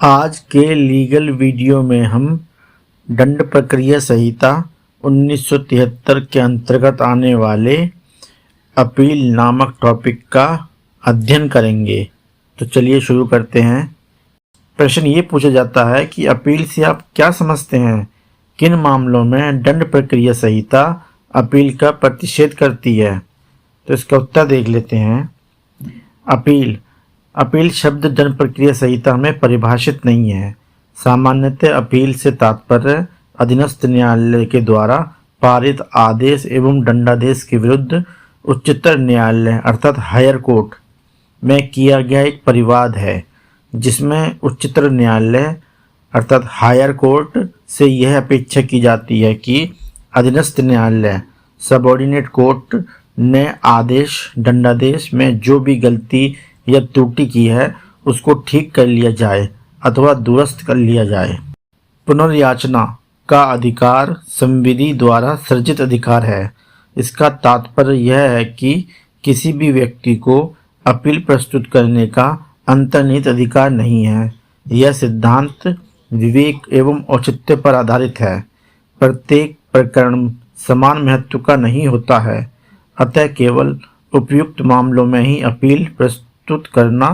आज के legal video में हम दंड प्रक्रिया संहिता 1973 के अंतर्गत आने वाले अपील नामक टॉपिक का अध्ययन करेंगे। तो चलिए शुरू करते हैं। प्रश्न ये पूछा जाता है कि अपील से आप क्या समझते हैं? किन मामलों में दंड प्रक्रिया संहिता अपील का प्रतिषेध करती है? तो इसका उत्तर देख लेते हैं। अपील शब्द दंड प्रक्रिया संहिता में परिभाषित नहीं है। सामान्यतः अपील से तात्पर्य अधीनस्थ न्यायालय के द्वारा पारित आदेश एवं दंडादेश के विरुद्ध उच्चतर न्यायालय अर्थात हायर कोर्ट में किया गया एक परिवाद है, जिसमें उच्चतर न्यायालय अर्थात हायर कोर्ट से यह अपेक्षा की जाती है कि अधीनस्थ न्यायालय सबऑर्डिनेट कोर्ट ने आदेश दंडादेश में जो भी गलती या त्रुटि की है उसको ठीक कर लिया जाए अथवा दुरुस्त कर लिया जाए। पुनर्याचना का अधिकार संविधि द्वारा सृजित अधिकार है। इसका तात्पर्य यह है कि किसी भी व्यक्ति को अपील प्रस्तुत करने का अंतर्निहित अधिकार नहीं है। यह सिद्धांत विवेक एवं औचित्य पर आधारित है। प्रत्येक प्रकरण समान महत्व का नहीं होता है, अतः केवल उपयुक्त मामलों में ही अपील प्रस्तुत करना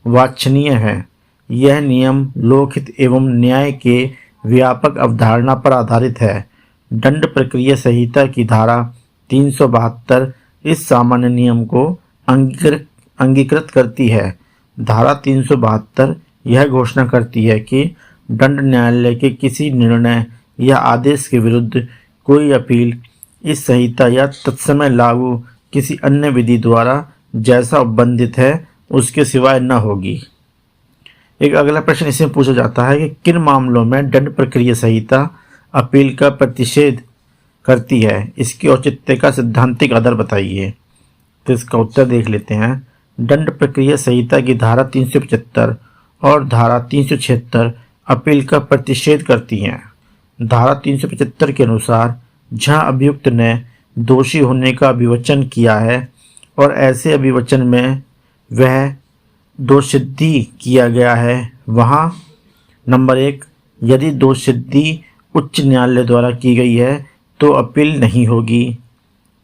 वांछनीय है। यह नियम लोकहित एवं न्याय के व्यापक अवधारणा पर आधारित है। दंड प्रक्रिया संहिता की धारा 372 इस सामान्य नियम को अंगीकृत करती है। धारा 372 यह घोषणा करती है कि दंड न्यायालय के किसी निर्णय या आदेश के विरुद्ध कोई अपील इस संहिता या तत्समय लागू किसी अन्य विधि द्वारा जैसा उपबंधित है उसके सिवाय न होगी। एक अगला प्रश्न इसमें पूछा जाता है कि किन मामलों में दंड प्रक्रिया संहिता अपील का प्रतिषेध करती है? इसके औचित्य का सिद्धांतिक आधार बताइए। तो इसका उत्तर देख लेते हैं। दंड प्रक्रिया संहिता की धारा 375 और धारा 376 अपील का प्रतिषेध करती हैं। धारा 375 के अनुसार जहां अभियुक्त ने दोषी होने का अभिवचन किया है और ऐसे अभिवचन में वह दोषसिद्धि किया गया है, वहां नंबर 1 यदि दोषसिद्धि उच्च न्यायालय द्वारा की गई है तो अपील नहीं होगी।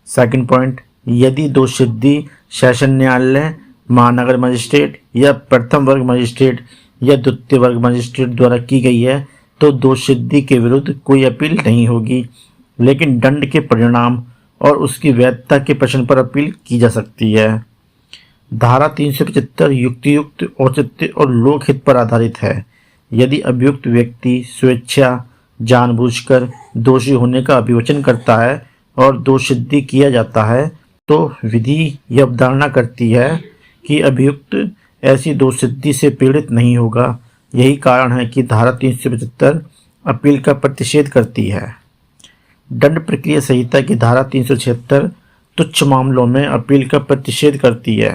सेकंड पॉइंट, यदि दोषसिद्धि सेशन न्यायालय, महानगर मजिस्ट्रेट या प्रथम वर्ग मजिस्ट्रेट या द्वितीय वर्ग मजिस्ट्रेट द्वारा की गई है तो दोषसिद्धि के विरुद्ध कोई अपील नहीं होगी, लेकिन दंड के परिणाम और उसकी वैधता के प्रश्न पर अपील की जा सकती है। धारा 375 युक्तियुक्त औचित्य और लोकहित पर आधारित है। यदि अभियुक्त व्यक्ति स्वेच्छा जानबूझकर दोषी होने का अभिवचन करता है और दोषसिद्धि किया जाता है तो विधि यह अवधारणा करती है कि अभियुक्त ऐसी दोषसिद्धि से पीड़ित नहीं होगा। यही कारण है कि धारा 375 अपील का प्रतिषेध करती है। दंड प्रक्रिया संहिता की धारा 376 तुच्छ मामलों में अपील का प्रतिषेध करती है।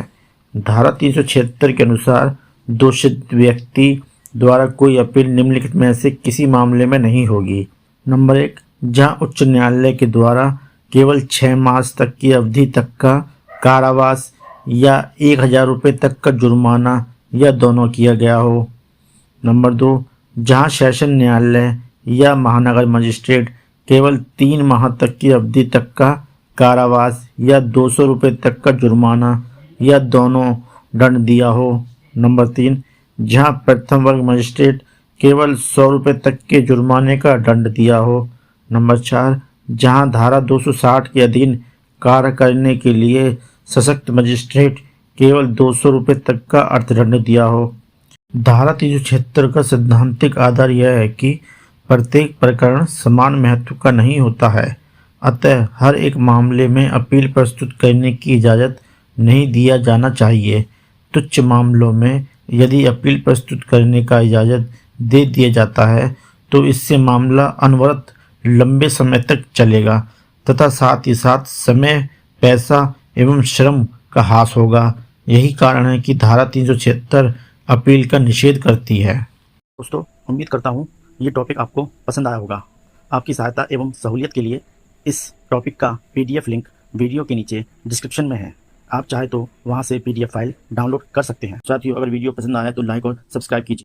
धारा 376 के अनुसार दोषित व्यक्ति द्वारा कोई अपील निम्नलिखित में से किसी मामले में नहीं होगी। नंबर 1, जहां उच्च न्यायालय के द्वारा केवल 6 मास तक की अवधि तक का कारावास या 1000 रुपये तक का जुर्माना या दोनों किया गया हो। नंबर 2, जहां सेशन न्यायालय या महानगर मजिस्ट्रेट केवल 3 माह तक की अवधि तक का कारावास या 200 रुपये तक का जुर्माना या दोनों दंड दिया हो। नंबर 3, जहां प्रथम वर्ग मजिस्ट्रेट केवल 100 रुपये तक के जुर्माने का दंड दिया हो। नंबर 4, जहां धारा 260 के अधीन कार्य करने के लिए सशक्त मजिस्ट्रेट केवल 200 रुपये तक का अर्थदंड दिया हो। धारा 376 का सैद्धांतिक आधार यह है कि प्रत्येक प्रकरण समान महत्व का नहीं होता है, अतः हर एक मामले में अपील प्रस्तुत करने की इजाज़त नहीं दिया जाना चाहिए। तुच्छ मामलों में यदि अपील प्रस्तुत करने का इजाज़त दे दिया जाता है तो इससे मामला अनवरत लंबे समय तक चलेगा तथा साथ ही साथ समय, पैसा एवं श्रम का हास होगा। यही कारण है कि धारा 376 अपील का निषेध करती है। दोस्तों, उम्मीद करता हूँ ये टॉपिक आपको पसंद आया होगा। आपकी सहायता एवं सहूलियत के लिए इस टॉपिक का PDF लिंक वीडियो के नीचे डिस्क्रिप्शन में है। आप चाहे तो वहां से PDF फाइल डाउनलोड कर सकते हैं। साथियों, अगर वीडियो पसंद आया तो लाइक और सब्सक्राइब कीजिए।